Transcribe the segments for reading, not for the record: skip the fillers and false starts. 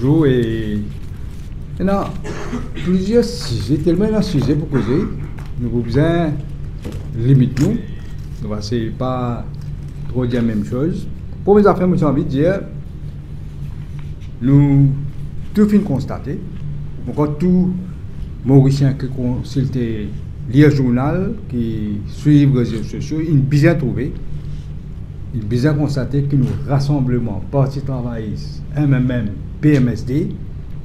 bonjour. Et maintenant, plusieurs sujets, tellement de sujets pour causer, nous avons besoin de limiter nous. Nous ne va pas trop dire la même chose. Pour mes affaires, j'ai envie de dire, nous tout fin constater, encore tout Mauricien qui consulte lire le journal, qui suit les réseaux sociaux, il bien trouvé, il bien constaté que nos rassemblements, Parti travailliste, MMM, PMSD,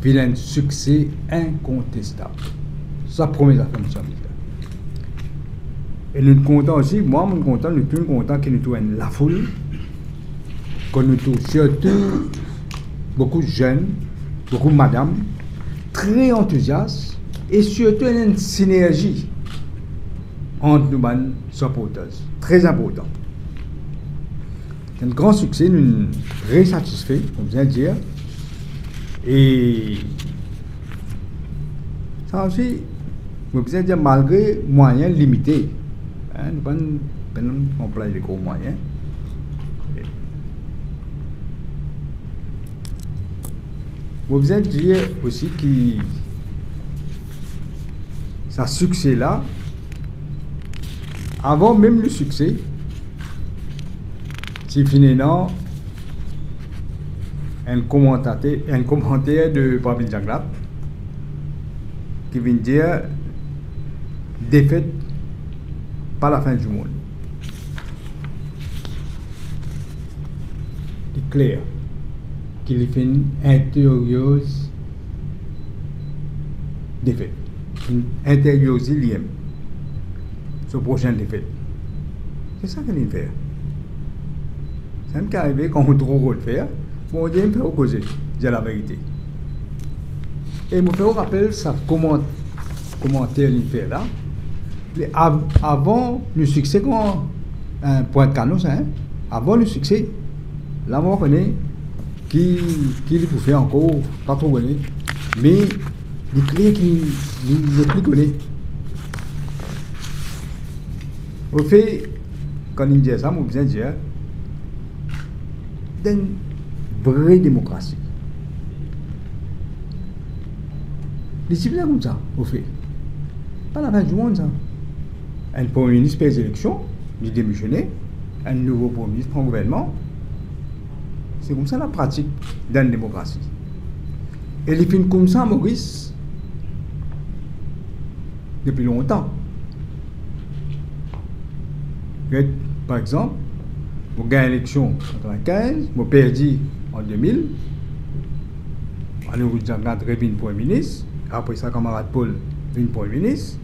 viennent un succès incontestable. C'est la première affaire, monsieur. Et nous sommes contents aussi, moi, je suis content, nous sommes contents que nous trouvons la foule, que nous trouvons surtout beaucoup de jeunes, beaucoup de madames, très enthousiastes, et surtout une synergie entre nous, supporters. Très important. C'est un grand succès, nous sommes très satisfaits, comme je viens de dire. Et ça aussi, je veux dire, malgré moyens limités, nous ne pouvons pas employer les gros moyens. Je veux dire aussi que ce succès-là, avant même le succès, c'est finalement un commentaire de Papi Janglap qui vient dire défaite pas la fin du monde. C'est clair qu'il fait une intérieuse défaite, une intérieuse lien sur la prochaine défaite. C'est ça qu'il vient faire. C'est même qu'arrivé quand on trouve le faire, bon, Dieu me fait opposer, dire la vérité. Et je me fais rappel ça commentaire qu'il fait là. Avant le succès, quand un point de canon, ça, avant le succès, là, on connaît qui peut faire encore, pas trop connaît, mais les clés qui ne plus connaît. Au fait, quand il dit ça, je besoin de dire d'une vraie démocratie. C'est bien comme ça, au fait. Pas la fin du monde, ça. Un premier ministre fait des élections, il démissionne, un nouveau premier ministre prend le gouvernement. C'est comme ça la pratique d'une démocratie. Et les films comme ça, Maurice, depuis longtemps. Par exemple, vous gagnez l'élection en 1995, vous perdez en 2000, allez vous dire revient Premier ministre, après ça, camarade Paul vient Premier ministre,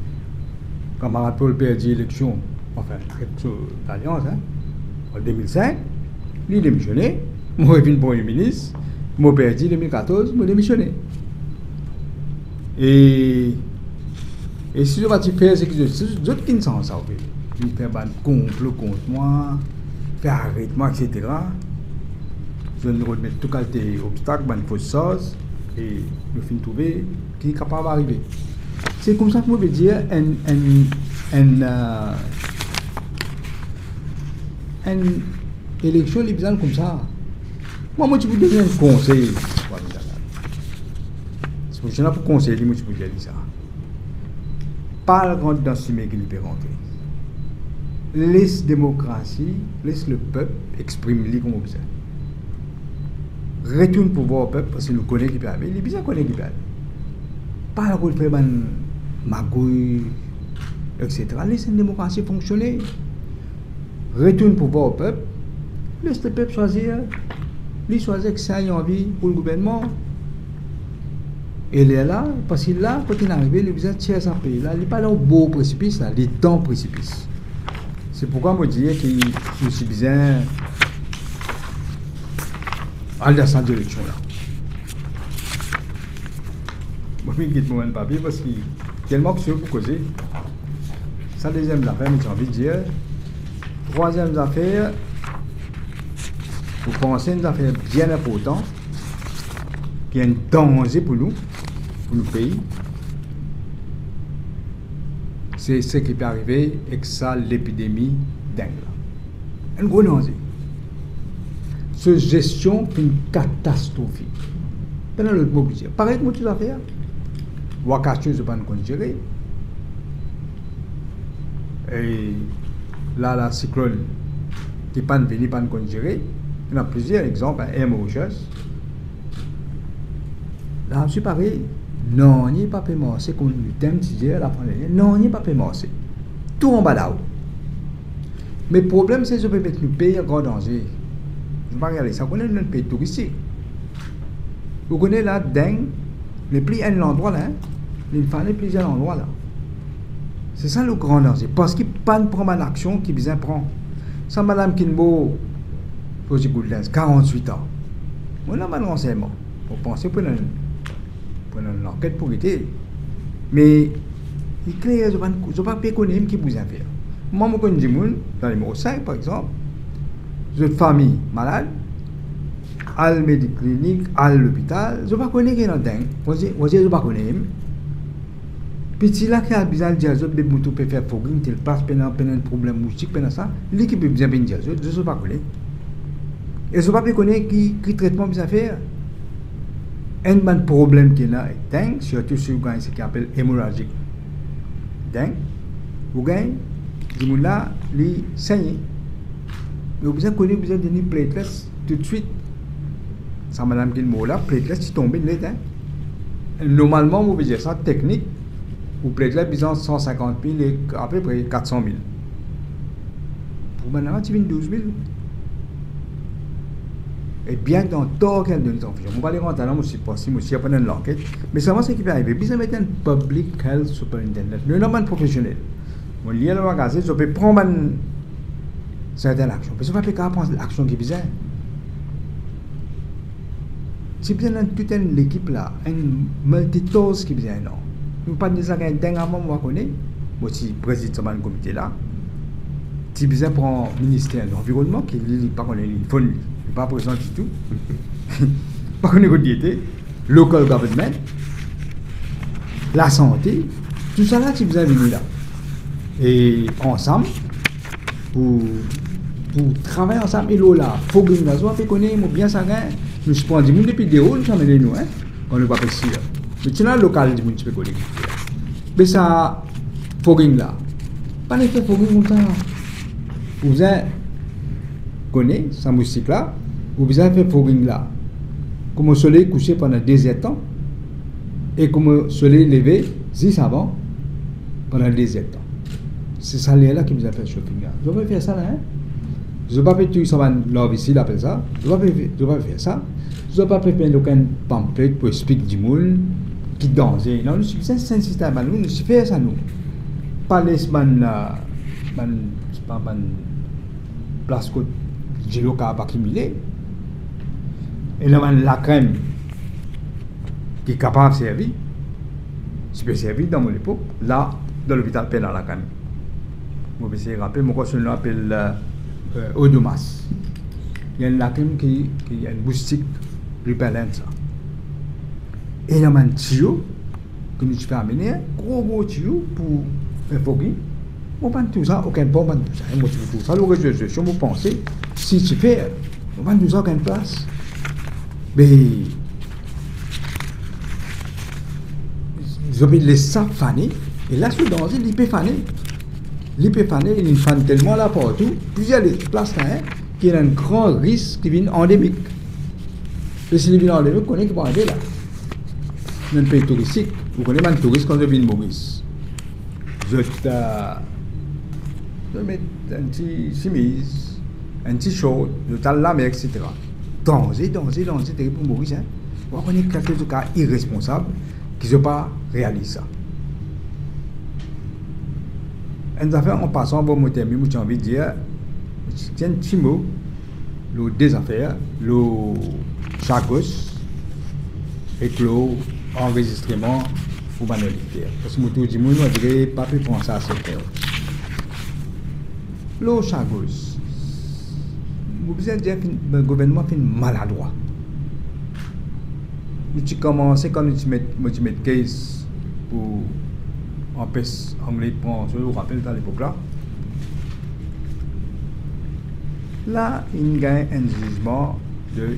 camarade Paul perdit l'élection, enfin, l'alliance, en 2005, il démissionné, moi je viens Premier ministre, moi perdu en 2014, moi démissionné. Et si je vais faire ce que je autres qui ne sont ça, ils font un complot contre moi, faire arrêtement, etc. Je vais remettre tout qualité obstacle, une fausse sauce, et je finis de trouver qui est capable d'arriver. C'est comme ça que je veux dire une élection libérale comme ça. Moi, je peux donner un conseil. Si je n'ai pas de conseil, je peux dire ça. Pas le dans ce mec qui peut rentrer. Laisse la démocratie, laisse le peuple exprimer comme ça. Retourne pour pouvoir au peuple parce que nous connaissons qui peut aller. Il est bien connu qui peut aller. Pas le rôle de faire magouille, etc. Laisse la démocratie fonctionner. Retourne pour pouvoir au peuple. Laisse le peuple choisir. Lui choisir que ça a envie pour le gouvernement. Et il est là, parce qu'il là, quand il est arrivé, il besoin de tirer sa pays. Là, il n'est pas là au beau précipice, là, il est dans le précipice. C'est pourquoi je dis qu'il est aussi bien aller dans cette direction-là. Moi, je quitte mon papier parce qu'il y a tellement de choses pour causer. Ça, deuxième affaire, mais j'ai envie de dire. Troisième affaire, vous pensez à une affaire bien importante, qui est un danger pour nous, pour nos pays. C'est ce qui peut arriver avec ça, l'épidémie dingue. Un gros danger. Cette gestion est une catastrophe. Pendant l'autre mot, pareil que tout à faire. Wakachou, je ne sais pas gérer. Et là, la cyclone qui n'est pas venu, pas gérer. Il y a plusieurs exemples, M. Rochers. Là, je suis pareil. Non, il n'y a pas paiement. C'est qu'on thème, la fin de l'année. Non, il n'y a pas paiement. Tout en bas là-haut. Mais le problème, c'est que je peux mettre un pays en grand danger. Je ne vais pas regarder ça. On est un pays touristique. Vous connaissez là, dingue, les plus un endroit là, il fallait plusieurs endroits là. C'est ça le grand danger. Parce qu'il n'y a pas de prendre action qui besoin prend. Ça, Madame Kinbo, 48 ans. On a mal renseignement. Pour penser pour une enquête pour aider. Mais il clair, je ne vais pas connaître qui vous a fait. Moi, je connais des gens, dans le numéro 5 par exemple, une famille malade, à la clinique, à l'hôpital, je ne sais pas connaître qui est dingue. Je ne sais pas connaître. Puis si là, qui a besoin de dire, je peux faire fogging, il passe pendant un problème moustique, pendant ça, lui qui peut besoin de dire, je ne sais pas connaître. Et je ne sais pas connaître qui traitement besoin faire. Un problème qui est là, dingue, surtout si vous avez ce qu'on appelle hémorragique. Dingue, vous gagnez, du monde là, les saigner. Mais vous avez connu, vous avez donné platelets tout de suite. Ça, madame qui mot là, platelets, qui tombent net. Normalement, vous pouvez dire ça, technique, ou platelets, disons 150 000 et à peu près 400 000. Pour maintenant, tu viens 12 000. Et bien dans tout qu'elle donne son fichier. On va aller rentrer là, aussi possible, aussi après l'enquête. Mais ça va, ce qui peut arriver. Puis ça met un public health superintendent. Le nom est professionnel. On lit le magasin, je peux prendre une certaine action. Mais je ne peux pas prendre l'action qui est bizarre. Si vous avez toute l'équipe là, une multitose qui est bizarre, non. Nous ne pouvons pas dire qu'il y a un dingue avant, moi, je connais. Moi aussi, président de ce comité là. Si vous avez un ministère de l'environnement qui ne pas qu'on est pas présent du tout, pas qu'on est diété, local government, la santé, tout ça là, si vous avez venu là. Et ensemble, pour travailler ensemble, et là, il faut que nous nous connaissions bien ça. Nous sommes dit depuis des hauts, nous sommes nous, on ne va pas ici. Mais c'est là, local, du monde qui peut connaître. Mais ça, fogging là, pas d'effet fogging comme ça. Vous avez connu sa musique là, vous avez fait fogging là. Comme le soleil couché pendant 17 ans, et comme le soleil levé 10 avant, pendant 17 ans. C'est ça là qui vous a fait shopping là. Je ne vais pas faire ça là. Je ne vais pas faire tout ça, love ici, l'appelle ça. Je ne vais pas faire ça. Je ne vais pas faire aucun pamphlet pour expliquer du monde qui danse. Non, nous sommes sensibles à nous, nous faisons ça nous. Pas les place que Gilo a accumulé. Et là, la crème qui est capable de servir, je peux servir dans mon époque, là, dans l'hôpital pénal à la crème. Je vais essayer de rappeler, mon conseil l'appelle Odomas. Il y a une crème qui a une moustique repellente. Et il y a un tuyau que nous faisons amener, gros tuyau pour faire fogging. On ne tout ça, aucun bon, on tout ça. Et moi, tout ça, le résolution, vous pensez, si tu fais, on ne tout ça, aucune place. Mais, je vais laisser ça faner, et là, sous danger, il peut faner. Il peut faner, il fane tellement là partout, plusieurs places là, qu'il y a un grand risque qui vient endémique. Et si il vient endémique, on connaît qu'il va aller là. Dans un pays touristique, vous connaissez un touriste quand je viens de Maurice. Je mets un petit chemise, un petit short, je tale la mer, etc. Danger, terrible pour Maurice. On connaît quelques cas irresponsables qui ne pas réaliser ça. En affaire, en passant, bon, j'ai envie de dire, tiens, un petit mot, le deux affaires, le chagos et le enregistrement pour manualité. Parce que je dis, moi, je dirais, pas plus penser à cette terre. Le chagos, vous pouvez dire que le gouvernement fait maladroit. Nous commençons quand nous mettons case pour empêcher l'anglais de prendre, je vous rappelle dans l'époque là. Là, il gagne un jugement de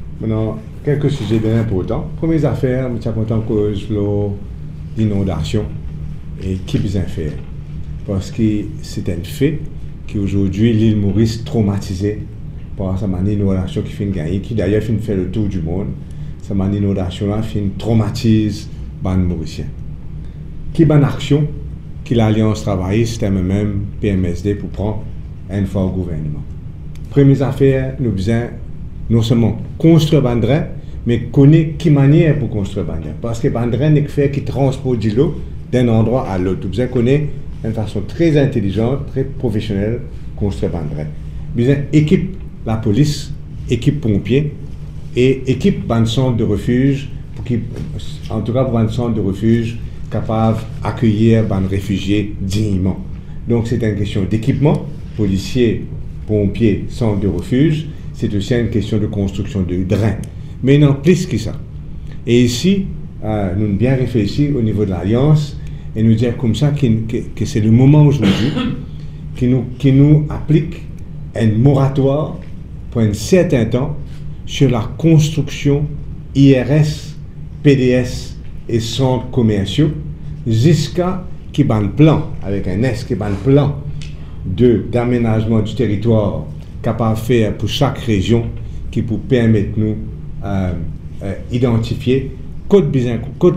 Maintenant, quelques sujets bien importants. Première affaire, je suis content cause l'inondation et qui besoin faire. Parce que c'est un fait qu'aujourd'hui, l'île Maurice traumatisée par sa inondation qui fait gagner, qui d'ailleurs fait le tour du monde. Sa inondation-là traumatise les Mauriciens. Qui bonne action que l'Alliance travailliste, même PMSD, pour prendre une fois au gouvernement. Première affaire, nous besoin non seulement construire Bandra, mais connaître qui manière pour construire Bandra. Parce que Bandra n'est que faire qui transporte de l'eau d'un endroit à l'autre. Nous besoin connaître d'une façon très intelligente, très professionnelle, construire Bandra. Nous besoin équipe la police, équipe pompiers et équipe un centre de refuge, en tout cas pour un centre de refuge capable d'accueillir les réfugiés dignement. Donc c'est une question d'équipement, policiers, pompiers, centre de refuge, c'est aussi une question de construction de drains. Mais non, plus que ça. Et ici, nous avons bien réfléchi au niveau de l'Alliance et nous dire comme ça que c'est le moment aujourd'hui qui nous applique un moratoire pour un certain temps sur la construction IRS, PDS et centres commerciaux jusqu'à qui ban plan, avec un S, qui ban plan d'aménagement du territoire capable de faire pour chaque région qui peut permettre nous identifier code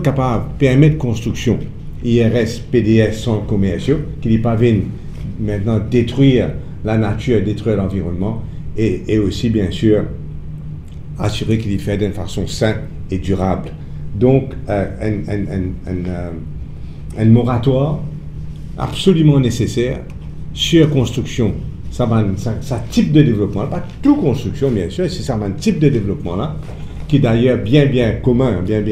capable de permettre construction IRS, PDS, centres commerciaux qui ne pas venir maintenant détruire la nature, détruire l'environnement et aussi bien assurer qu'il y fait d'une façon saine et durable. Donc, un moratoire absolument nécessaire sur construction. Ça type de développement, pas toute construction bien sûr, c'est ça un type de développement là, qui est d'ailleurs bien commun, bien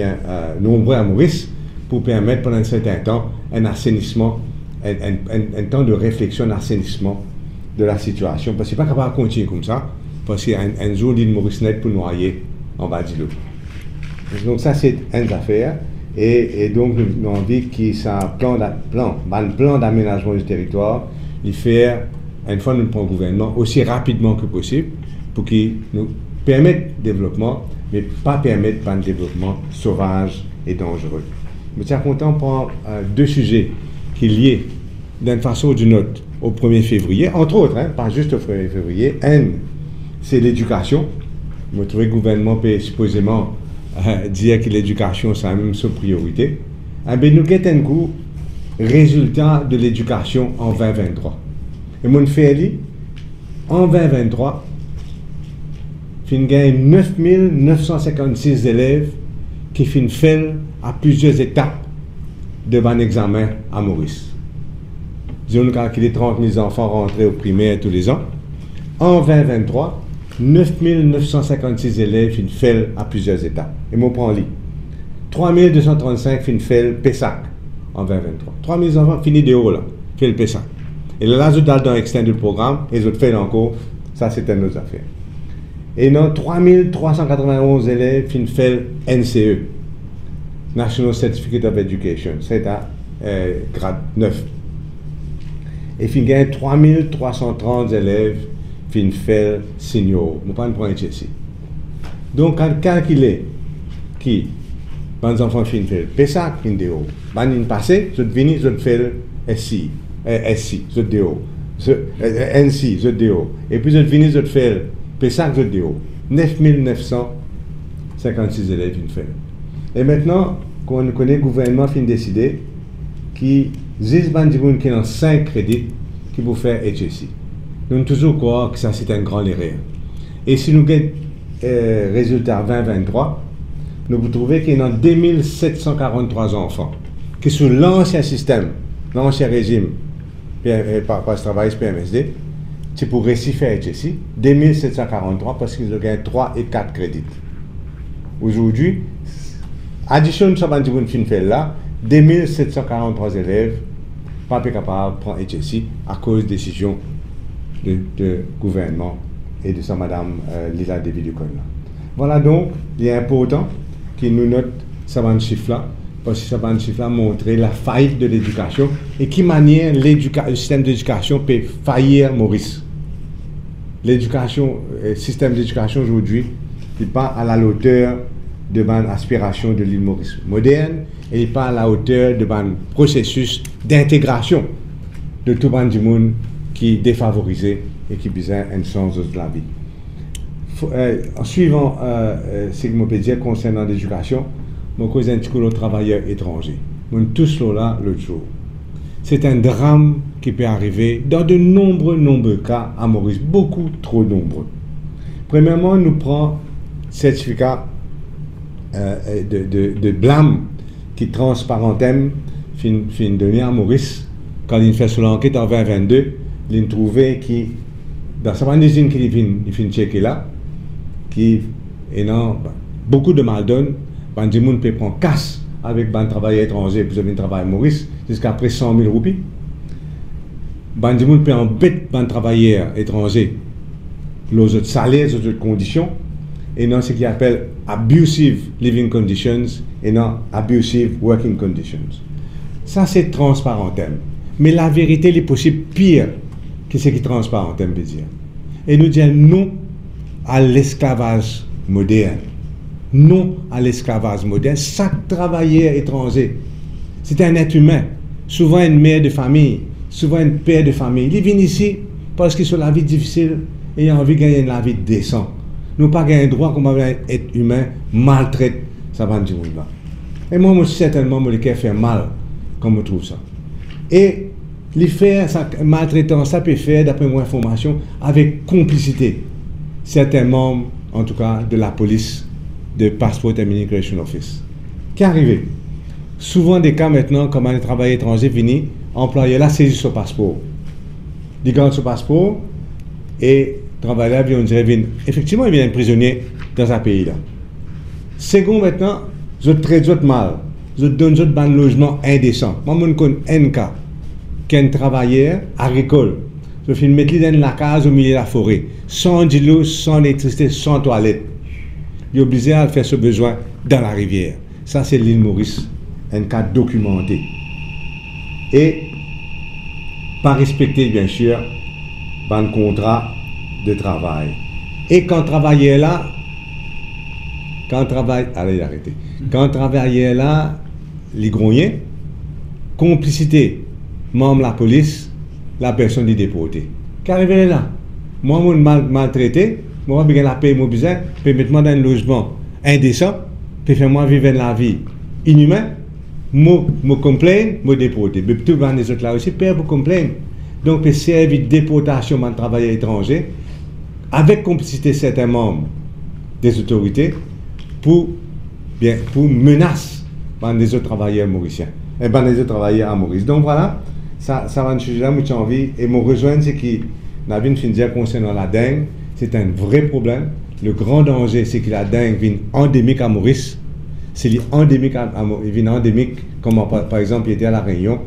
nombreux à Maurice, pour permettre pendant un certain temps un assainissement, un temps de réflexion, un assainissement de la situation. Parce que c'est pas capable de continuer comme ça, parce qu'un jour l'île Maurice net pour noyer en bas de l'eau. Donc ça c'est une affaire. Et donc, nous avons envie qu'il y ait un plan d'aménagement du territoire, il faire, une fois nous prenons le gouvernement, aussi rapidement que possible, pour qu'il nous permette le développement, mais pas permettre un développement sauvage et dangereux. Je suis content de prendre deux sujets qui sont liés d'une façon ou d'une autre au 1er février, entre autres, pas juste au 1er février. Un, c'est l'éducation. Je trouve que le gouvernement peut supposément dire que l'éducation, c'est même sa priorité. Eh bien, nous avons un coup résultat de l'éducation en 2023. Et mon fait, en 2023, il y a 9 956 élèves qui fait à plusieurs étapes de bon examen à Maurice. Disons qu'il y a 30 000 enfants rentrés au primaire tous les ans. En 2023, 9 956 élèves fait à plusieurs étapes. Et moi, prends lit. 3 235 fait PESAC en 2023. 3 000 enfants finissent de haut là, fait le PESAC. Et là, je donne dans l'extend du programme, et je fais encore, ça c'est une autre affaire. Et non, 3 391 élèves fait NCE, National Certificate of Education, c'est à grade 9. Et il y a 3 330 élèves qui fait senior. Je ne vais pas prendre ici. Donc, quand calculer qui, les enfants qui fait PESAC, qui est haut, l'année passée, je finis, je fais SI, je fais NC, je fais et puis je finis, je fais PESAC, je fais 9 956 élèves qui fait. Et maintenant, quand on connaît le gouvernement qui a décidé qu'il y a des gens qui ont 5 crédits qui vont faire HSI. Nous avons toujours croire que ça c'est un grand erreur. Et si nous avons résultat 2023, nous vous trouvez qu'il y a 2743 enfants qui sont l'ancien système, l'ancien régime, par ce travail PMSD, c'est pour réussir faire HSI, 2743 parce qu'ils ont gagné 3 et 4 crédits. Aujourd'hui, addition de ce que fait là, 2743 élèves pas capables de prendre HSI à cause de décision de gouvernement et de sa madame Lila Devi-Ducon. Voilà donc, il est important qu'il nous note ce chiffre-là, parce que ce chiffre-là montre la faillite de l'éducation et qui manière le système d'éducation peut faillir Maurice. L'éducation, le système d'éducation aujourd'hui, n'est pas à la hauteur de l'aspiration de l'île Maurice moderne, et n'est pas à la hauteur de processus d'intégration de tout le monde qui est défavorisé et qui a besoin d'un sens de la vie. En suivant ce que je peux dire concernant l'éducation, je cause un petit peu de travailleurs étrangers. Nous tous là l'autre jour. C'est un drame qui peut arriver dans de nombreux cas à Maurice, beaucoup trop nombreux. Premièrement, nous prenons certificat de blâme qui transparentem fin donné à Maurice quand il fait son enquête en 2022, il a trouvé qui dans sa usine qu'il vient checker là qui et non beaucoup de mal donne quand du monde peut prendre casse avec un travailleur étranger pour venir travailler à Maurice jusqu'à après 100 000 roupies. Quand du monde peut embêter un travailleur étranger les autres salaires, les autres conditions et non ce qu'il appelle abusive living conditions et non abusive working conditions. Ça c'est transparent. Mais la vérité est possible pire que ce qui est transparent, veut dire. Et nous disons non à l'esclavage moderne. Non à l'esclavage moderne. Chaque travailleur étranger, c'est un être humain. Souvent une mère de famille, souvent un père de famille. Ils viennent ici parce qu'ils ont la vie difficile et ont envie de gagner la vie décente. Nous n'avons pas gagné droit comme un être humain maltraite ça va dire là. Et moi, certainement, je faire mal comme je trouve ça. Et les faire, maltraitance, ça peut faire, d'après mon information, avec complicité. Certains membres, en tout cas, de la police, de Passport and Immigration Office. Qui est arrivé? Souvent des cas maintenant, comme un travailleur étranger venu, employé là saisit son passeport. Il garde son passeport et travailleur là, on dirait, effectivement, il vient un prisonnier dans un pays là. Second, maintenant, je traite mal. Je donne un logement indécent. Moi, je connais un cas qu'un travailleur agricole. Je fais mettre dans la case au milieu de la forêt, sans l'eau, sans électricité, sans toilette. Il est obligé à faire ce besoin dans la rivière. Ça, c'est l'île Maurice, un cas documenté. Et, pas respecter, bien sûr, un contrat de travail. Et quand travailleur là, allez, arrêtez. Quand travailleur là, les grognés, complicité, membre de la police, la personne est déportée. Qu'arrive là? Moi, je suis maltraité, moi, je la paix, moi, besoin, puis mettre moi dans un logement indécent, puis faire moi vivre la vie inhumaine, moi, je complains, moi, déporté. Mais tout le monde des autres là aussi, père, vous complain. Donc, il servir de déportation de travailleurs étrangers, avec complicité certains membres des autorités, pour menacer des autres travailleurs mauriciens, et des autres travailleurs à Maurice. Donc voilà, ça va un sujet là, moi j'ai envie, et mon rejoindre, c'est que Navin fin dire concernant la dengue, c'est un vrai problème. Le grand danger, c'est que la dengue vient endémique à Maurice. C'est endémique il vient endémique, comme par exemple, il était à La Réunion,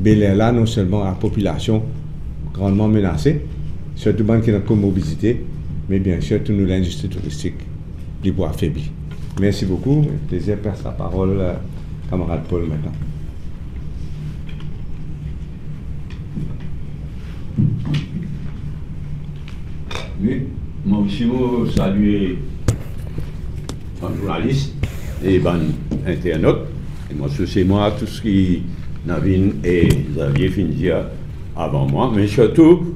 mais là, non seulement la population grandement menacée, surtout les gens qui ont une comorbidité, mais bien sûr, toute l'industrie touristique, les bois affaiblis. Merci beaucoup. Plaisir de passer la parole à camarade Paul maintenant. Oui, moi aussi, je salue un journaliste et un internaute. Et moi, c'est moi, tout ce qui Navin et Xavier finissent avant moi. Mais surtout,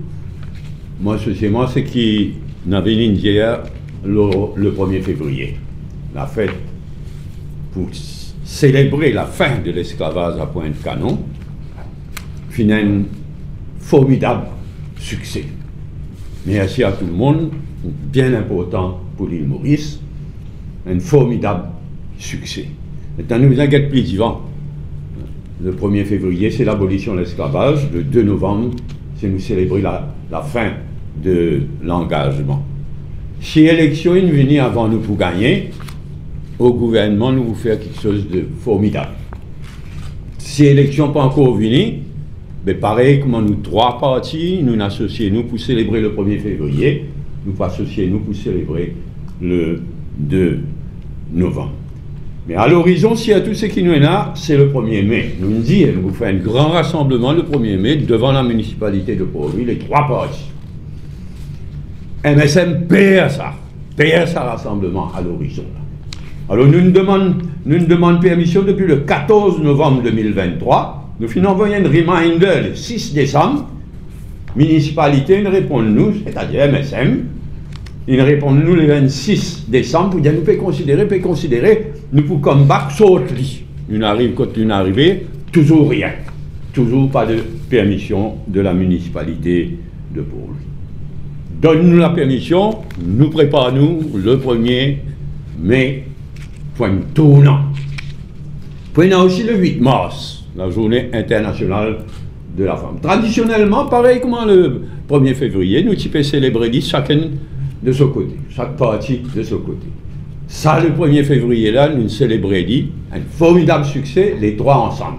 moi, c'est moi, c'est qui Navin India le 1er février. La fête pour célébrer la fin de l'esclavage à Pointe-Canon, finit un formidable succès. Merci à tout le monde, bien important pour l'île Maurice, un formidable succès. Maintenant, nous avons un plus vivant. Le 1er février, c'est l'abolition de l'esclavage. Le 2 novembre, c'est nous célébrer la fin de l'engagement. Si l'élection est venue avant nous pour gagner, au gouvernement, nous vous faire quelque chose de formidable. Si l'élection n'est pas encore venue, mais pareil, comme nous trois partis, nous associons nous pour célébrer le 1er février, nous associons nous pour célébrer le 2 novembre. Mais à l'horizon, s'il y a tout ce qui nous est là, c'est le 1er mai. Nous nous disons, nous vous faisons un grand rassemblement le 1er mai devant la municipalité de Port-Louis, les trois partis. MSM perd ça. PS à rassemblement à l'horizon. Alors nous nous demandons permission depuis le 14 novembre 2023. Nous finons envoyer un reminder le 6 décembre. Municipalité, nous répondent-nous, c'est-à-dire MSM, ils répondent-nous le 26 décembre pour dire nous pouvons considérer, nous pouvons come back shortly. Nous arrivons quand nous arrivons, toujours rien. Toujours pas de permission de la municipalité de Pau. Donne-nous la permission, nous préparons le 1er mai, point tournant. Prenons aussi le 8 mars, la journée internationale de la femme. Traditionnellement, pareil comme le 1er février, nous typons célébrer chacun de ce côté, chaque partie de ce côté. Ça, le 1er février, là, nous célébrons un formidable succès, les trois ensemble.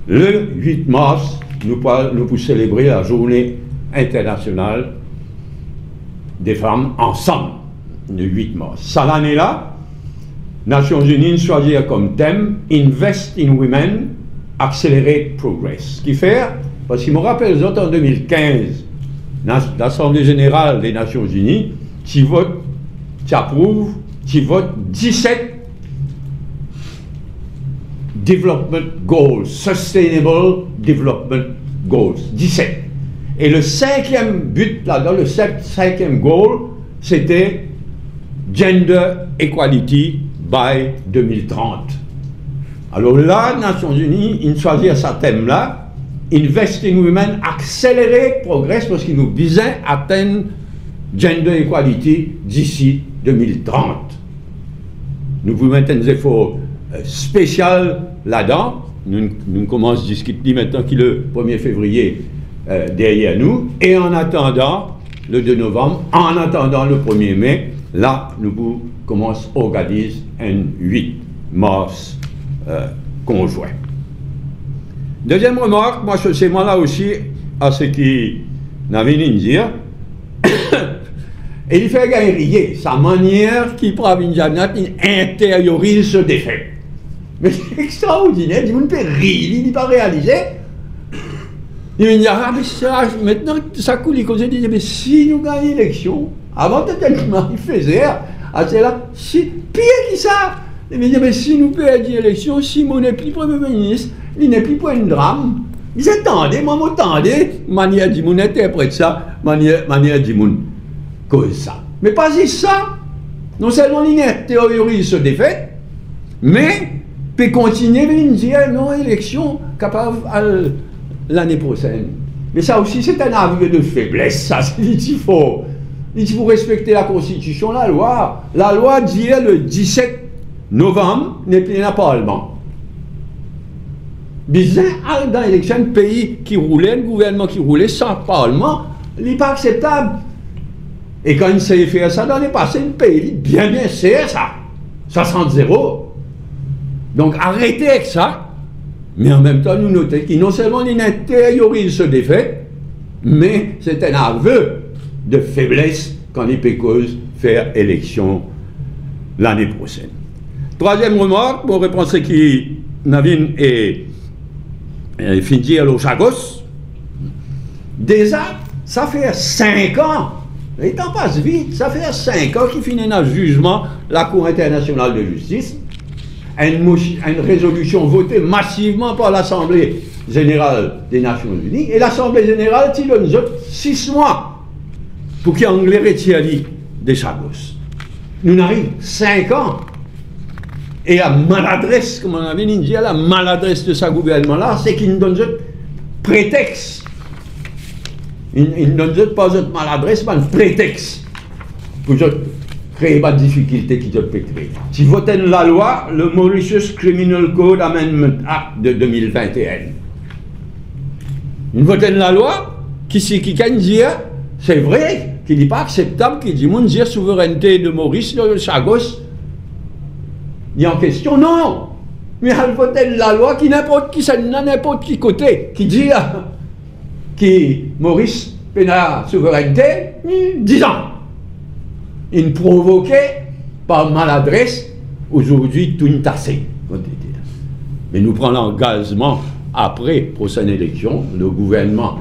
Le 8 mars, nous pouvons célébrer la journée internationale des femmes ensemble, le 8 mars. Ça, l'année-là, Nations Unies choisir comme thème Invest in Women, Accelerate Progress. Ce qui fait, parce qu'il me rappelle, en 2015, l'Assemblée Générale des Nations Unies, qui vote, qui approuve, qui vote 17 Development Goals, Sustainable Development Goals, 17. Et le 5e but là-dedans, le 5e goal, c'était Gender Equality by 2030. Alors là, Nations Unies, ils choisissent ce thème-là, Invest in Women, Accelerate Progress, parce qu'ils nous visaient atteindre Gender Equality d'ici 2030. Nous vous mettons des efforts spéciaux là-dedans. Nous commençons à discuter maintenant qui le 1er février derrière nous. Et en attendant le 2 novembre, en attendant le 1er mai, là, nous commençons à organiser un 8 mars conjoint. Deuxième remarque, moi, c'est moi là aussi à ce qui n'avait rien à dire. Et il fait rire, sa manière qui prend une janette, il intériorise ce défait. Mais c'est extraordinaire, il ne peut rire, il n'est pas réalisé. Il me dit, ah, mais ça, maintenant, ça coule, comme je dis, mais si nous gagnons l'élection, avant de tellement il faisait, c'est là, c'est pire que ça. Il me dit, mais si nous perdons l'élection, si mon n'est plus Premier ministre, il n'est plus pour un drame. Ils attendaient, moi, m'attendais, manière du monde interprète ça, manière du monde cause ça. Mais pas juste ça. Non seulement il théorise ce défaite, mais peut continuer à dire non, élection capable l'année prochaine. Mais ça aussi, c'est un aveu de faiblesse. Ça, il faut respecter la Constitution, la loi. La loi dit le 17 novembre, n'est plus un Parlement. Bizarre, dans l'élection, un pays qui roulait, un gouvernement qui roulait sans Parlement, il n'est pas acceptable. Et quand il sait faire ça dans les passés, un pays bien c'est ça. 60-0. Donc arrêtez avec ça. Mais en même temps, nous notons qu'il non seulement il intériorise ce défait, mais c'est un aveu de faiblesse quand les pécoses faire élection l'année prochaine. Troisième remarque, pour répondre à ce qui Navin et Findi à l'Ochagos. Déjà, ça fait 5 ans. Le temps passe vite. Ça fait 5 ans qu'il finit un jugement la Cour internationale de justice. Une résolution votée massivement par l'Assemblée générale des Nations Unies. Et l'Assemblée générale, il donne 6 mois pour qu'il y ait anglais retire des Chagos. Nous arrivons 5 ans. Et la maladresse, comme on avait dit, la maladresse de ce gouvernement-là, c'est qu'il nous donne un prétexte. Il ne donne pas une maladresse, mais un prétexte pour créer des difficultés qui peuvent créer. Si vous votez la loi, le Mauritius Criminal Code Amendment Act de 2021. Vous votez la loi qui dit, c'est vrai, qu'il n'est pas acceptable, qu'il dit, mon Dieu, souveraineté de Maurice, de Chagos, il y a en question, non. Mais elle vote la loi qui n'importe qui côté, qui dit que Maurice a souveraineté, 10 ans. Il provoquait par maladresse, aujourd'hui tout une tassée. Mais nous prenons l'engagement, après prochaine élection, le gouvernement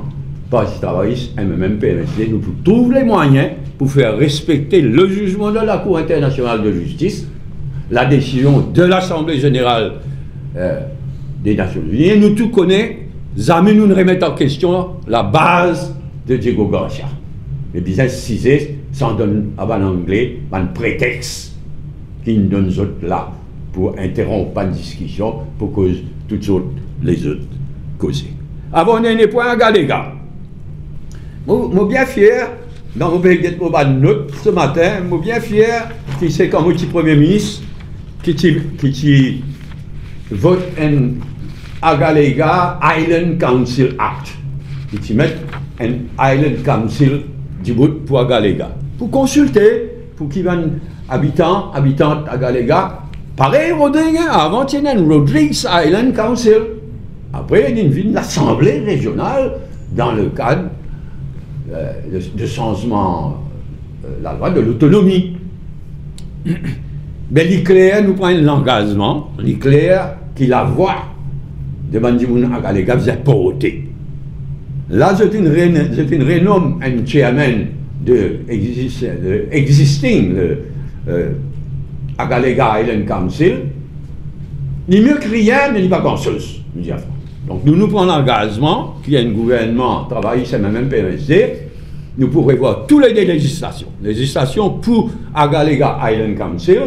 Parti travailliste, MMM, PMSD, nous trouvons les moyens pour faire respecter le jugement de la Cour internationale de justice, la décision de l'Assemblée générale des Nations Unies. Et nous tous connaissons, jamais nous ne remettons en question la base de Diego Garcia. Les business cisés s'en donnent à l'anglais un prétexte qui nous donne là pour interrompre une discussion pour cause toutes autres les autres causer. Avant on a un point à Galega. Moi bien fier dans mon pays de note ce matin, moi bien fier qui c'est comme petit premier ministre qui vote un Agalega Island Council Act qui met un Island Council du bout pour Agalega pour consulter pour qui van habitantes Agalega pareil Rodriguez avant il y a un Rodriguez Island Council après il y a une assemblée régionale dans le cadre de changement la loi de l'autonomie. Mais l'Éclair nous prend l'engagement, l'Éclair qui la voix de Bandimoun Agalega faisait porter. Là, c'est une renomme un chairman de existing Agalega Island Council, ni mieux que rien, mais ni pas grand-chose, nous disons. Donc nous prenons l'engagement qu'il y a un gouvernement travailliste et même PMSD, nous pourrons voir toutes les législations pour Agalega Island Council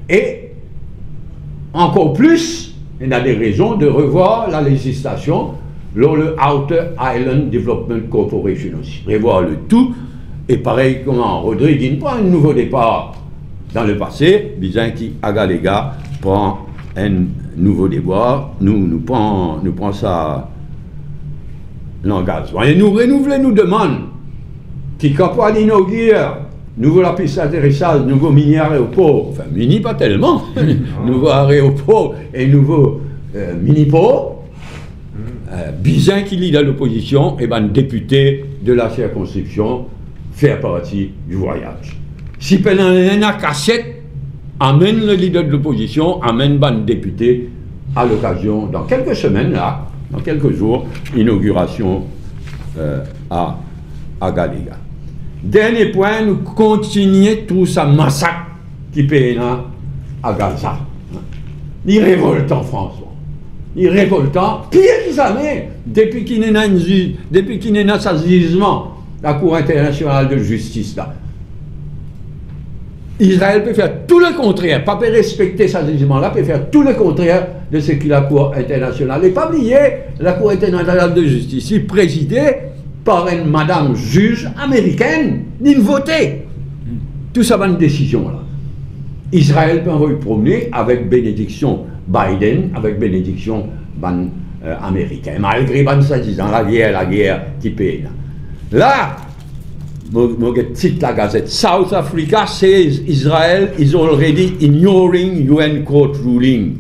et encore plus, il y a des raisons de revoir la législation dans le Outer Island Development Corporation aussi. Revoir le tout et pareil comment Rodriguez prend un nouveau départ dans le passé, disant qu'Agalega prend un nouveau départ, nous prend ça l'engagement. Et nous renouvelons, nous demandons qui quand on inaugure nouveau la piste d'atterrissage, nouveau mini aéroport, enfin mini pas tellement, nouveau aéroport et nouveau mini port, Bizin qui lit dans l'opposition, et ben député de la circonscription faire partie du voyage. Si pendant un cassette, amène le leader de l'opposition, amène ban député à l'occasion, dans quelques semaines là, dans quelques jours, inauguration à Galega. Dernier point, nous continuons tout ça massacre qui paye à Gaza. Il révolte en France. Il est révoltant, pire que jamais, depuis qu'il n'est pas sa jugement, la Cour internationale de justice là. Israël peut faire tout le contraire, pas peut respecter sa jugement là, peut faire tout le contraire de ce que la Cour internationale. Et pas oublier, la Cour internationale de justice est présidée par une madame juge américaine, ni votée. Tout ça va une décision là. Israël peut envoyer promener avec bénédiction Biden, avec bénédiction américaine, malgré ça disant la guerre qui paye. Là, je cite la gazette, South Africa says Israel is already ignoring UN court ruling.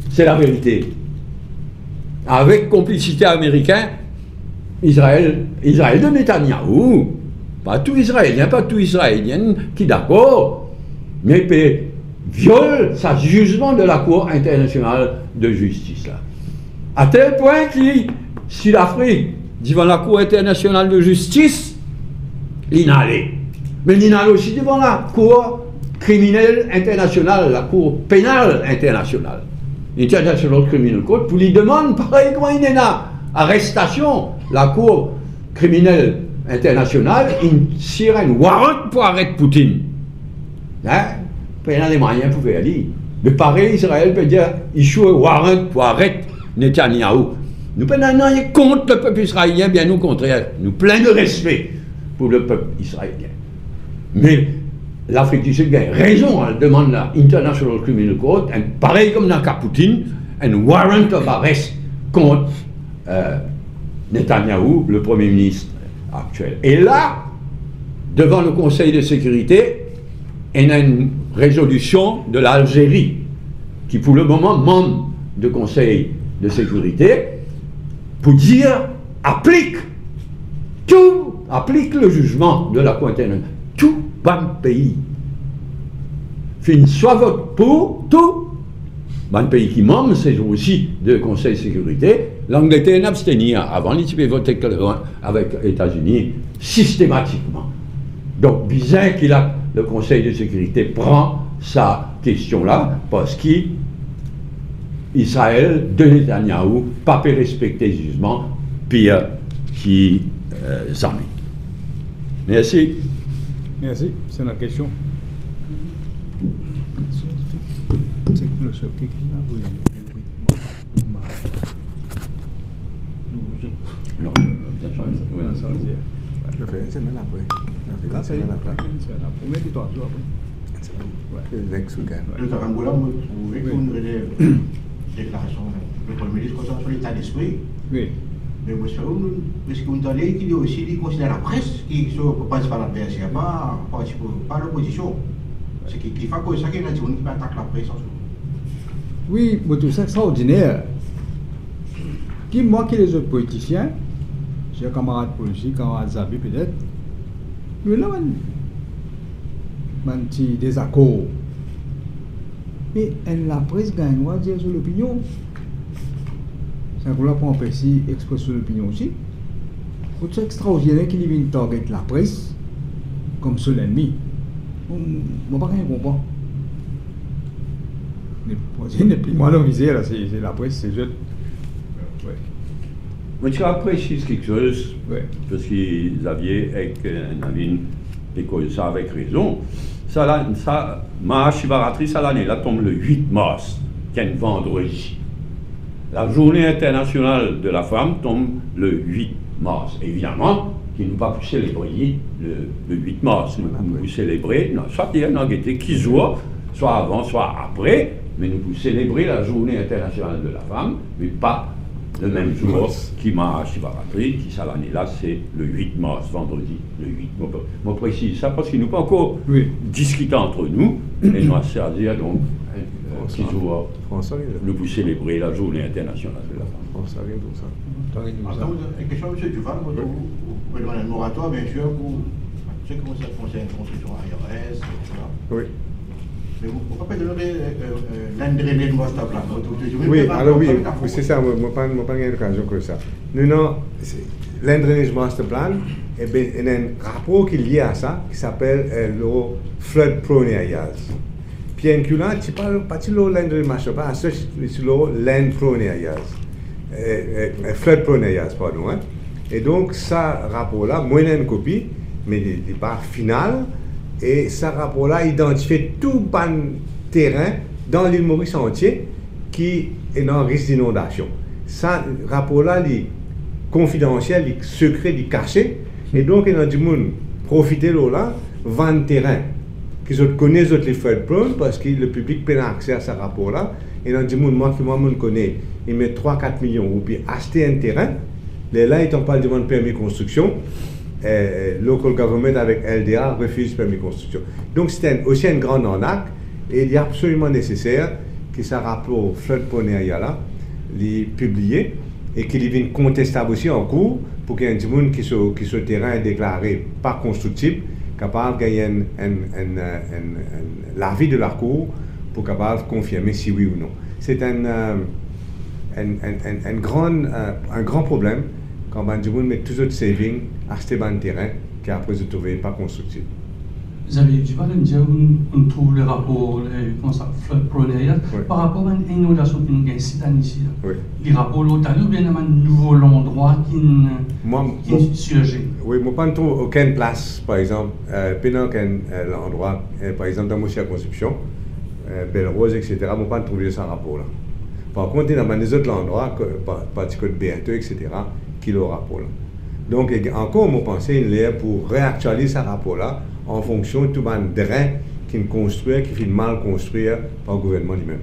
C'est la vérité. Avec complicité américaine, Israël de Netanyahou, pas tout Israélien qui est d'accord, mais viole sa jugement de la Cour internationale de justice. Là. À tel point que si l'Afrique, devant la Cour internationale de justice, il n'a allé. Mais il n'a allé aussi devant la Cour criminelle internationale, la Cour pénale internationale, International Criminal Court, pour lui demander, pareil, comment il y a arrestation, la Cour criminelle internationale, il tire un warrant pour arrêter Poutine. Hein? Il y a des moyens pour faire aller. Mais pareil, Israël peut dire, il choue un warrant pour arrêter Netanyahou. Nous prenons contre le peuple israélien, bien au contraire. Nous plein de respect pour le peuple israélien. Mais l'Afrique du Sud a raison, elle demande la International Criminal Court, pareil comme dans le cas Poutine, un warrant of arrest contre Netanyahou, le Premier ministre actuel. Et là, devant le Conseil de sécurité, il y a une résolution de l'Algérie, qui pour le moment membre du Conseil de sécurité, pour dire applique le jugement de la Cour internationale. Tout bon pays. Soit vote pour tout. Bon pays qui membre, c'est aussi le Conseil de sécurité, l'Angleterre n'a abstenu avant, il peut voter avec les États-Unis systématiquement. Donc, bizarre que le Conseil de sécurité prend sa question-là parce qu'Israël de Netanyahou pas peut respecter le jugement pire qui s'armée. Merci. Merci, c'est la question. Non, je fais une semaine après. Là, c'est la première qui doit jouer après. Docteur Angola, vous trouvez qu'une déclaration du Premier ministre concernant l'état d'esprit. Oui. Mais moi, est-ce que vous allez qu'il y a aussi des considère la presse qui ne passe pas l'adversaire, pas l'opposition. C'est qui fait que ça qui est qui attaque la presse en soi. Oui, mais tout ça extraordinaire. Moi qui les autres politiciens, j'ai un camarade policier, camarade Zabi peut-être, mais là, un petit désaccord. Mais la presse gagne, on va dire sur l'opinion. C'est un peu pour empêcher d'expresser l'opinion aussi. C'est extraordinaire qu'il vienne target la presse comme seul ennemi. On ne va pas rien comprendre. Mais moi, la visée, c'est la presse, c'est juste. Ouais. Moi, je apprécie quelque chose, ouais. Parce qu'ils avaient avec un ami, et ça avec raison. Ça, ma chivaratrice à l'année, là, tombe le 8 mars, qui est un vendredi. La journée internationale de la femme tombe le 8 mars. Évidemment, qui nous va plus célébrer le 8 mars. Nous pouvons célébrer, soit il y a une enquête qui soit avant, soit après, mais nous pouvons célébrer la journée internationale de la femme, mais pas le même jour qui m'a chivaratrice, qui ça l'année là, c'est le 8 mars, vendredi, le 8. Je précise ça parce qu'il nous pas encore discuté entre nous, et nous à dire donc, qui jour nous pouvons célébrer la journée internationale de la femme. Attends, une question, M. Duval, vous pouvez demander un moratoire, bien sûr, pour ceux qui concernent la construction ARS, etc. Oui. Mais vous ne pouvez pas donner l'indréné de master plan. Oui, alors oui, c'est ça, je n'ai pas l'occasion que ça. Non, l'indrénage master plan, il y a un rapport qui est lié à ça, qui s'appelle le flood prone areas. Puis là, tu parles pas de l'indrénage master plan, c'est le land prone areas. Flood prone areas, pardon. Hein. Et donc, ça rapport-là, moi j'ai une copie, mais il n'est pas final. Et ce rapport-là identifie tout le terrain dans l'île Maurice entier qui est en risque d'inondation. Ce rapport-là est confidentiel, est secret, est caché. Et donc, il y a du monde profiter de là, vendre le terrain. Qui connaissent les flood prone parce que le public peut accès à ce rapport-là. Et il y a du monde, moi je connais, il met 3-4 millions ou puis acheter un terrain. Là, ils n'ont pas de permis de construction. Local government avec LDA refuse le permis de construction. Donc c'est aussi une grande arnaque et il est absolument nécessaire que ce rapport flood prone area là soit publié et qu'il y ait une contestable aussi en cours pour qu'il y ait des gens qui ce terrain est déclaré pas constructible, capable de gagner l'avis de la cour pour capable de confirmer si oui ou non. C'est un grand problème. Quand on met tous les savings, acheter un terrain qui après se trouve pas constructif. Vous avez du mal à me dire, on trouve les rapports, flood prone areas, par rapport à une inondation qui nous gagne cette année ici. Les rapports locaux, ou bien un nouveau endroit qui surgit. Oui, moi je ne trouve aucune place, par exemple, pendant qu'un endroit, par exemple dans ma circonscription, Belle Rose, etc., je ne pas trouver ce rapport-là. Par contre, dans les autres endroits, particulièrement BRT, etc., qui le rapport-là. Donc, encore, on pensait une loi pour réactualiser ce rapport-là en fonction de tout le terrain qui est construit, qui est mal construit par le gouvernement lui-même.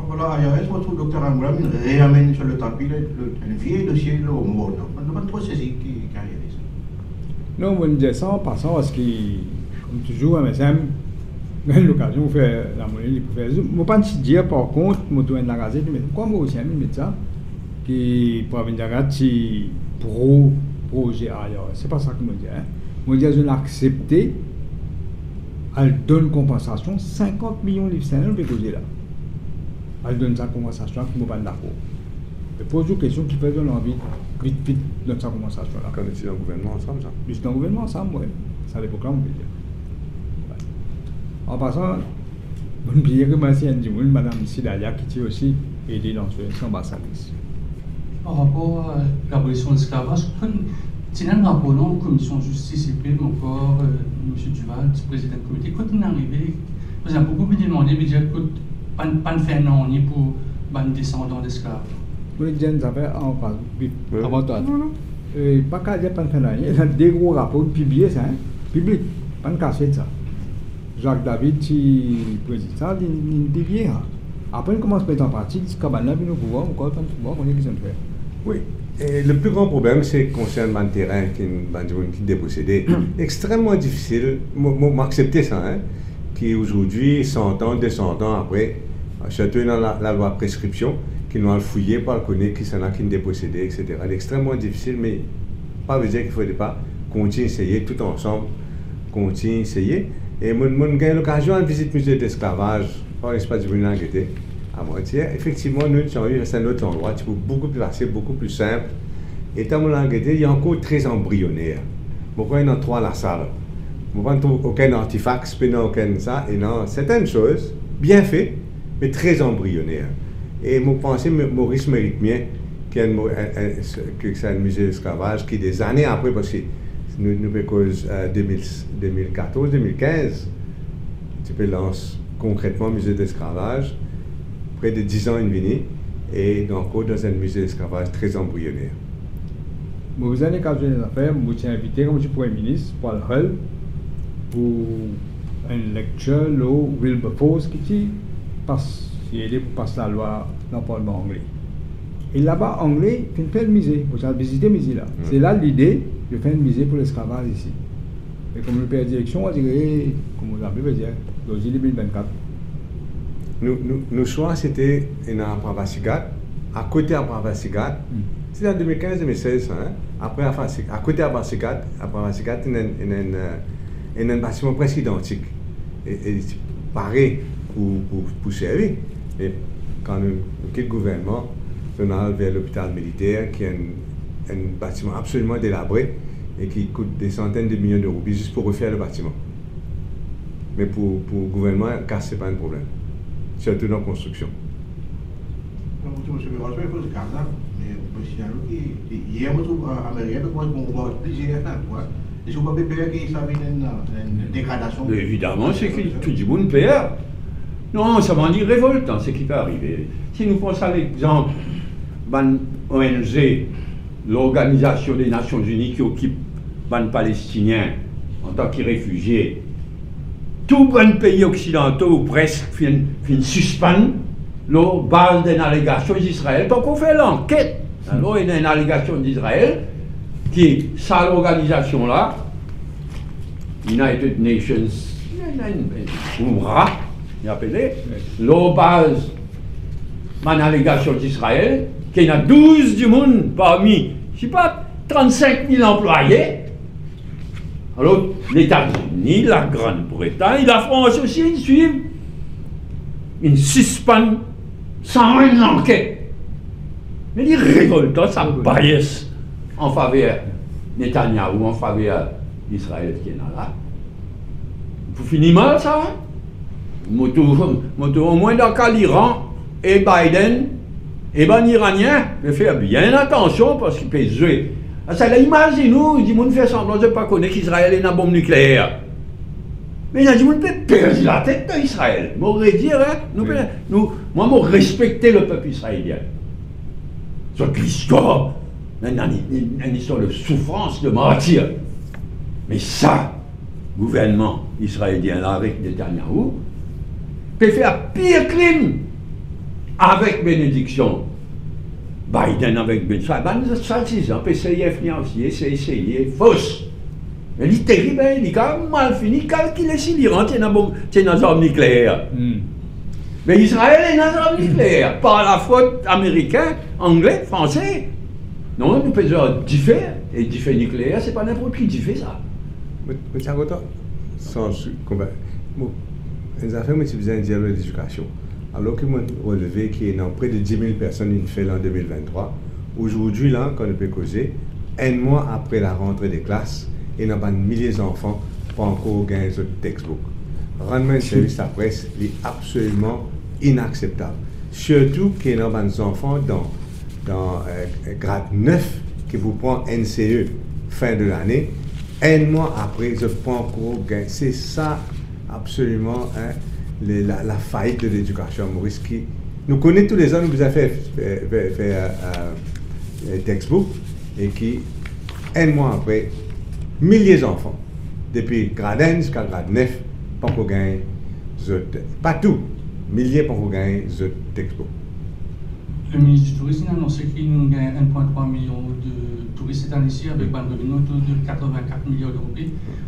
Voilà, ARS, votre docteur Angoula réamène sur le tapis un vieil dossier au monde. On ne peut pas trop saisir qui a réalisé ça. Non, on dit ça en passant parce que, comme toujours, MSM, j'ai eu l'occasion de faire la monnaie pour faire. Je ne peux pas dire par contre, je dois la gazette, mais comme aussi un médecin qui pour venir regarder projet ailleurs. C'est pas ça que je dis. Je dis que j'ai accepté, elle donne compensation 50 millions de livres sterling pour projet là. Elle donne sa compensation, je ne suis pas d'accord. Je pose une question qui fait envie, vite, dans sa conversation là. Quand on est dans le gouvernement ensemble, ça. Juste dans le gouvernement ensemble, oui. Ça les proclame, on peut dire. En passant, vous ne oubliez que Mme Sidalia qui était aussi aidée dans son ambassadrice. Par rapport à l'abolition de l'esclavage, il y a un rapport dans la commission de justice et paix, encore M. Duval, président du comité, quand il est arrivé, vous avez beaucoup demandé, mais dire que pas de faire non pour les descendants d'esclaves. Vous les jeunes avaient en phase, avant toi. Pas qu'à dire pas de faire non, il y a des gros rapports publiés, ça, public, pas de casser ça. Jacques David, président, il dit bien. Après, on commence à mettre en pratique, ce qu'on a vu nous pouvoir, encore pas de pouvoir, on est qui s'en fait. Oui. Et le plus grand problème, c'est concerne le terrain qui est dépossédé. Extrêmement difficile, m'accepter ça, hein, qui aujourd'hui, 100 ans, 200 ans après, surtout dans la loi prescription, qui nous a fouillé, pas le connaître, qui s'en a qui est dépossédé, etc. C'est extrêmement difficile, mais pas veut dire qu'il ne faudrait pas continuer à essayer, tout ensemble, continuer à essayer. Et j'ai eu l'occasion de visiter le musée d'esclavage par l'espace du Brunel à moitié. Effectivement, nous avons eu un autre endroit, beaucoup plus facile, beaucoup plus simple. Et dans mon il y a encore très embryonnaire. Pourquoi il y en a 3 à la salle? Vous ne trouvez aucun artefact, aucun ça, et non, certaines choses, bien fait, mais très embryonnaire. Et je pense que Maurice mérite bien que c'est un musée d'esclavage qui, des années après, parce que nous cause 2014-2015, tu peux lancer concrètement un musée d'esclavage, près de 10 ans et demi, et encore dans un musée d'esclavage très embryonnaire. Vous avez occasion des affaires, vous êtes invité comme Premier ministre Paul Hull pour une lecture au Wilberforce qui passe la loi dans le Parlement anglais. Et là-bas, anglais, il fait le musée. Vous avez visité le musée là. C'est là l'idée de faire un musée pour l'esclavage ici. Et comme le père de direction, on dirait, comme vous avez dit, dans 2024. Nos choix, c'était à Pravasigat, à côté de Pravasigat. C'était en 2015-2016, hein? Après, à côté de Pravasigat, il y a un bâtiment presque identique. Et pareil pour servir. Et quand nous quittons le gouvernement, on a vers l'hôpital militaire, qui est un bâtiment absolument délabré et qui coûte des centaines de millions d'euros juste pour refaire le bâtiment. Mais pour le gouvernement, ce n'est pas un problème. Surtout dans la construction. Monsieur le Président, il faut se garder. Mais hier, je trouve américain, on va plusieurs fois. Est-ce que vous pouvez payer qu'il s'avère une dégradation? Évidemment, c'est que tout le monde paye. Non, ça va dire révoltant, ce qui peut arriver. Si nous pensons à l'exemple de l'ONG, l'Organisation des Nations Unies qui occupe les Palestiniens en tant que réfugiés, tous les pays occidentaux ou presque suspendent la base d'une allégation d'Israël. Donc on fait l'enquête. Alors il y a une allégation d'Israël qui, ça l'organisation-là, United Nations, UNRWA, il appelé, la base d'une allégation d'Israël, qui a 12 du monde parmi, je ne sais pas, 35 000 employés. Alors, les États-Unis, la Grande-Bretagne, la France aussi, ils suivent. Ils suspendent sans une enquête. Mais les révoltants, ça bias en faveur de Netanyahou, en faveur d'Israël qui est là. Vous finissez mal, ça, hein? Au moins dans le cas l'Iran et Biden, et ben l'Iranien, mais faire bien attention parce qu'il peut jouer. Ça, imaginez-nous, il dit, on fait semblant de ne pas connaître qu'Israël est une bombe nucléaire. Mais il a dit, on peut perdre la tête d'Israël. M'aurait dit, hein, moi, je respectais le peuple israélien. C'est l'histoire, une histoire de souffrance, de martyr. Mais ça, gouvernement israélien là avec Netanyahou, peut faire pire crime avec bénédiction. Biden avec bénédiction. Ça, c'est un PCF aussi, essayé, fausse. Mais il est terrible, il est quand même mal fini, calculé si l'Iran est une arme nucléaire. Mais Israël est une arme nucléaire, par la faute américain, anglais, français. Non, nous faisons du fait, et du fait nucléaire, c'est pas n'importe qui fait ça. Mais c'est encore sans combat. Les affaires, moi, tu faisais un dialogue d'éducation. alors qu'ils m'ont relevé qu'il y a près de 10 000 personnes qui fait en 2023. Aujourd'hui, là, quand on peut causer, un mois après la rentrée des classes, il y a des milliers d'enfants pas encore gagné de textbook. Rendre un service à la presse est absolument inacceptable. Surtout qu'il y a des enfants dans grade 9 qui vous prend NCE fin de l'année. Un mois après, je prends encore gain. C'est ça absolument la faillite de l'éducation, Maurice. Qui, nous connaissons tous les ans, nous vous avons fait textbook et qui, un mois après, milliers d'enfants, depuis grade 1 jusqu'à grade 9, pas encore gagné, pas tout, milliers pas encore gagné de textbook. Le ministre du Tourisme a annoncé qu'il nous gagne 1,3 million de touristes cette année-ci avec un revenu autour de 84 millions d'euros.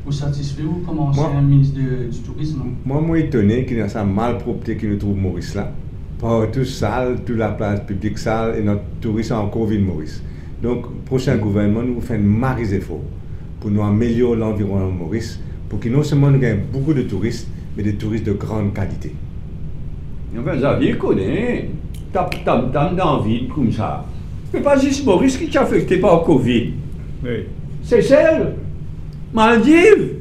Vous satisfait ou comment c'est un ministre du Tourisme? Moi, je suis étonné qu'il y a ça malpropreté qui nous trouve Maurice là. Partout sale, toute la place publique sale et notre tourisme encore ville Maurice. Donc, le prochain gouvernement, nous fait un maris effort pour nous améliorer l'environnement de Maurice, pour que non seulement nous gagnons beaucoup de touristes, mais des touristes de grande qualité. Enfin, Xavier connaît. Tam dans le vide comme ça. Mais pas juste Maurice qui est affecté par le Covid. Oui. C'est celle. Maldives.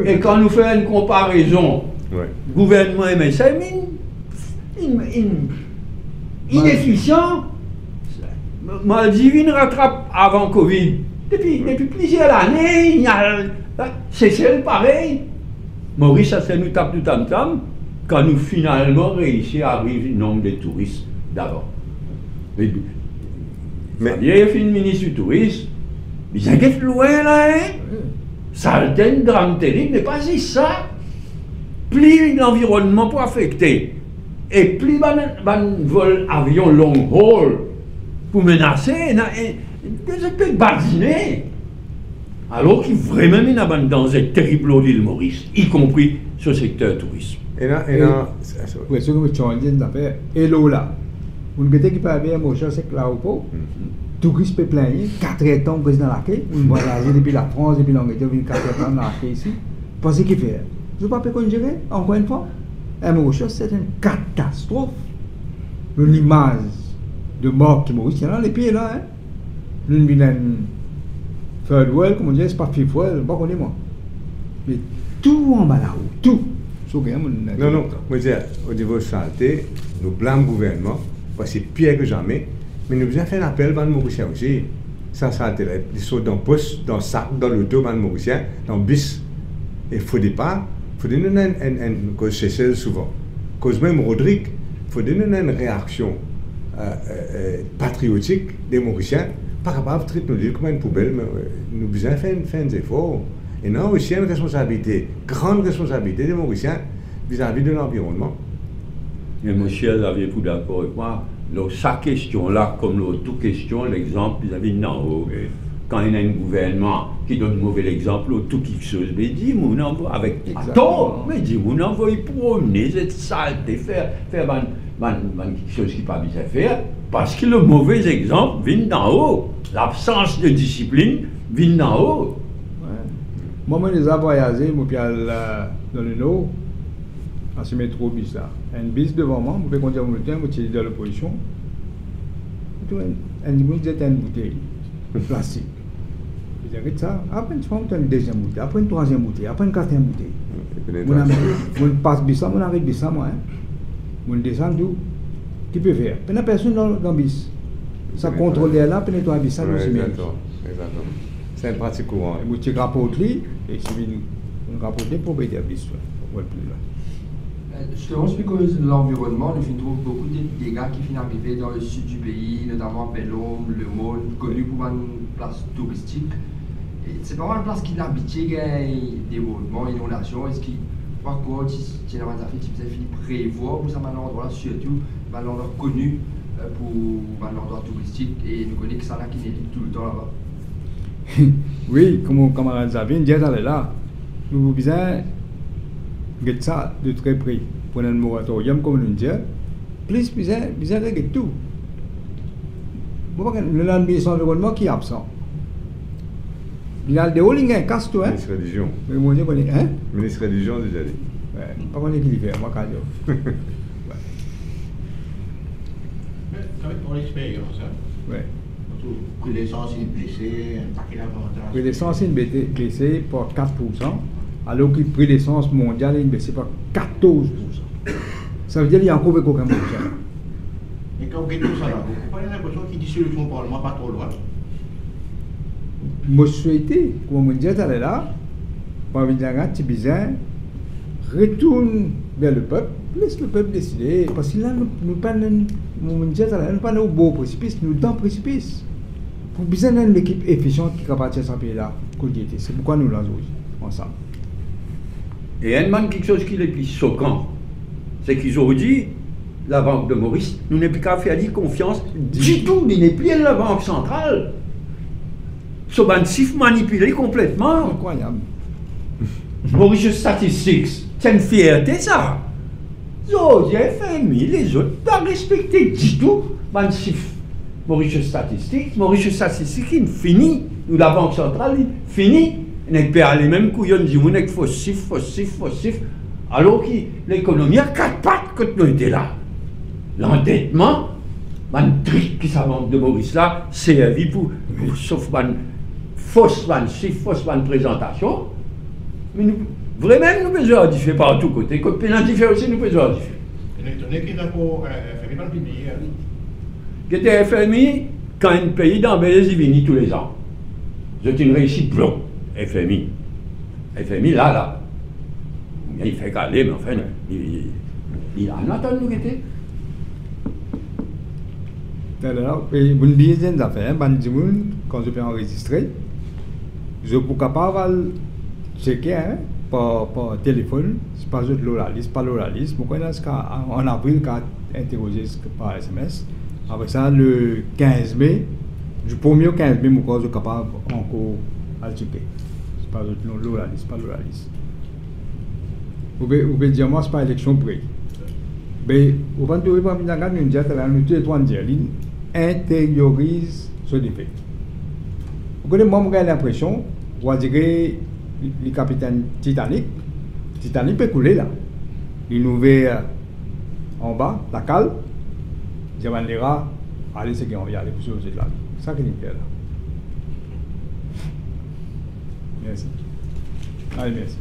Et quand nous faisons une comparaison, le gouvernement MSA est inefficient. Maldives, il rattrape avant Covid. Depuis plusieurs années, c'est celle pareil. Maurice, ça nous tape du tam-tam quand nous finalement réussissons à arriver au nombre de touristes d'abord. Mais il fait une ministre du tourisme, mais ça est loin là, hein? Ça a été un drame terrible, mais pas juste ça. Plus l'environnement peut affecter, et plus un vol avion long haul pour menacer, ça peut badiner. Alors qu'il vraiment y a un danger terrible au l'île Maurice, y compris sur le secteur tourisme. Et ce que vous changez d'affaire, et là, vous ne qui peut avoir un cher, c'est que l'aéroport, touristes peut plaigner, 4 ans président la quai, on va aller depuis la France, depuis l'Angleterre, depuis 4 ans la quai ici. Pensez qu'il fait. Je ne sais pas qu'on gérer, encore une fois. Un Maurice, c'est une catastrophe. L'image de mort qui Maurice, il y en a les pieds là, hein. L'une vilaine third world, comme on dit, c'est pas fifth world, je ne sais pas qu'on est moi. Mais tout en bas là-haut, tout. Non, je veux dire, au niveau de santé, nous blâmons le gouvernement, parce que c'est pire que jamais, mais nous avons fait un appel dans le Mauricien aussi. Ça, ils sont dans le poste, dans le sac, dans l'auto, dans le Mauricien, dans le bus. Et il faut départ, il faut donner une cause chez elle souvent. Cause même Rodrigue, il faut donner une réaction patriotique des Mauriciens, pas capable de traiter nos villes comme une poubelle, mais nous avons fait des efforts. Et non, aussi une responsabilité, grande responsabilité des Mauriciens vis-à-vis de l'environnement. Mais monsieur, vous avez tout d'accord avec moi. Sa question-là, comme l'autre question, l'exemple vis-à-vis de Nao, quand il y a un gouvernement qui donne un mauvais exemple, tout quelque chose, mais dit, mon envoie avec tort, mais dit, mon envoie promener cette saleté, faire quelque chose qui n'est pas bien faire, parce que le mauvais exemple vient d'en haut. L'absence de discipline vient d'en haut. Moi, je les ai voyagés, je suis dans le Nord, à ce métro bis là. Un bis devant moi, je peux conduire mon temps, je suis dans l'opposition. Un dimanche, j'ai une bouteille plastique. Je dis, ça, après une deuxième bouteille, après une troisième bouteille, après une quatrième bouteille. Je passe bis là, je arrête bis là, moi. Je descends tout. Qui peut faire? Il n'y a personne dans le bis. Ça contrôle là, puis nettoie bis là, Exactement. C'est une pratique courante. Tu rapportes lui, et si vous rapportez pour payer la bis, justement, je pense que l'environnement, nous trouve beaucoup de dégâts qui finissent arriver dans le sud du pays, notamment à Bellom, Le Môle, connu pour une place touristique. C'est pas une place qui n'a habitué développement, inondation. Est-ce qu'il pas quoi, tu as prévoir pour ça un endroit là, surtout un endroit connu pour un endroit touristique, et nous connaissons que ça là qui n'est tout le temps là-bas. Oui, comme mon camarade Xavier, on dit là, nous avons besoin de ça de très près. Pour un moratorium, comme on dit, plus besoin de tout. Le l'administration environnement qui est absent. Il a des hauts lignes, casse-toi. Ministre religion. Hein? Ministre religion, déjà dit. Ouais, pas qu'on est qui fait, moi, quand Avec ton expérience, hein. Ouais. Prix d'essence, il est blessé, un paquet d'avantages. Le prix d'essence est baissé par 4%, alors que le prix d'essence mondial est baissé par 14%. Ça veut dire qu'il y a encore aucun moyen. Et quand vous regardez tout ça, là, vous avez l'impression qu'il dissolution du Parlement pas trop loin. Moi, je souhaitais, comme on disait tout à l'heure, par Vidagat, Tibizin, retourne vers le peuple, laisse le peuple décider. Parce que là, nous pas pas au beau précipice, nous dans le précipice. Pour besoin d'une équipe efficiente qui capable de ce pays-là, c'est pourquoi nous l'avons ensemble. Et un quelque chose qui est le plus choquant, c'est qu'ils ont dit, la Banque de Maurice, nous n'avons plus qu'à faire confiance du tout, il n'est plus la Banque centrale. Ce banque manipulé complètement. Incroyable. Maurice Statistics, c'est une fierté ça. Les FMI, les autres, pas respecter du tout. Maurice Statistics, il finit. Nous, la Banque centrale, il finit. On n'est pas les mêmes couillons, on est faussif. Alors que l'économie a 4 pattes quand nous étions là. L'endettement, un truc qui sa Banque de Maurice là, c'est servi pour sauf une fausse présentation. Mais nous, vraiment, nous besoin de faire par tous côtés. Quand pénalité fait aussi, nous besoin de faire. Il est étonné qu'il n'a pas FMI pas le publier. Qui était FMI, quand un pays dans Belize, il vient tous les ans. C'est une réussite blanc, FMI. FMI, là. Il fait caler, mais enfin, il a un attendu, nous était. Alors, vous me dites des affaires, quand je peux enregistrer, je peux capable checker par téléphone, c'est pas l'oraliste, pas l'oraliste. Pourquoi en avril, quand interrogé par SMS, après ça, le 15 mai, du 1er au 15 mai, je suis capable encore à le checker. C'est pas l'oraliste, pas l'oraliste. Vous pouvez dire, moi, c'est pas élection près. Mais, vous pouvez trouver parmi les gens, nous disons, tous les 3 dire, intériorise ce défait. Vous connaissez, moi, j'ai l'impression, on dirait, le capitaine Titanic peut couler là. Il nous ouvert en bas, la cale, Diamant les rats, allez, c'est qu'on va y aller pour sauver là. C'est ça qu'il est là. Merci. Allez, merci.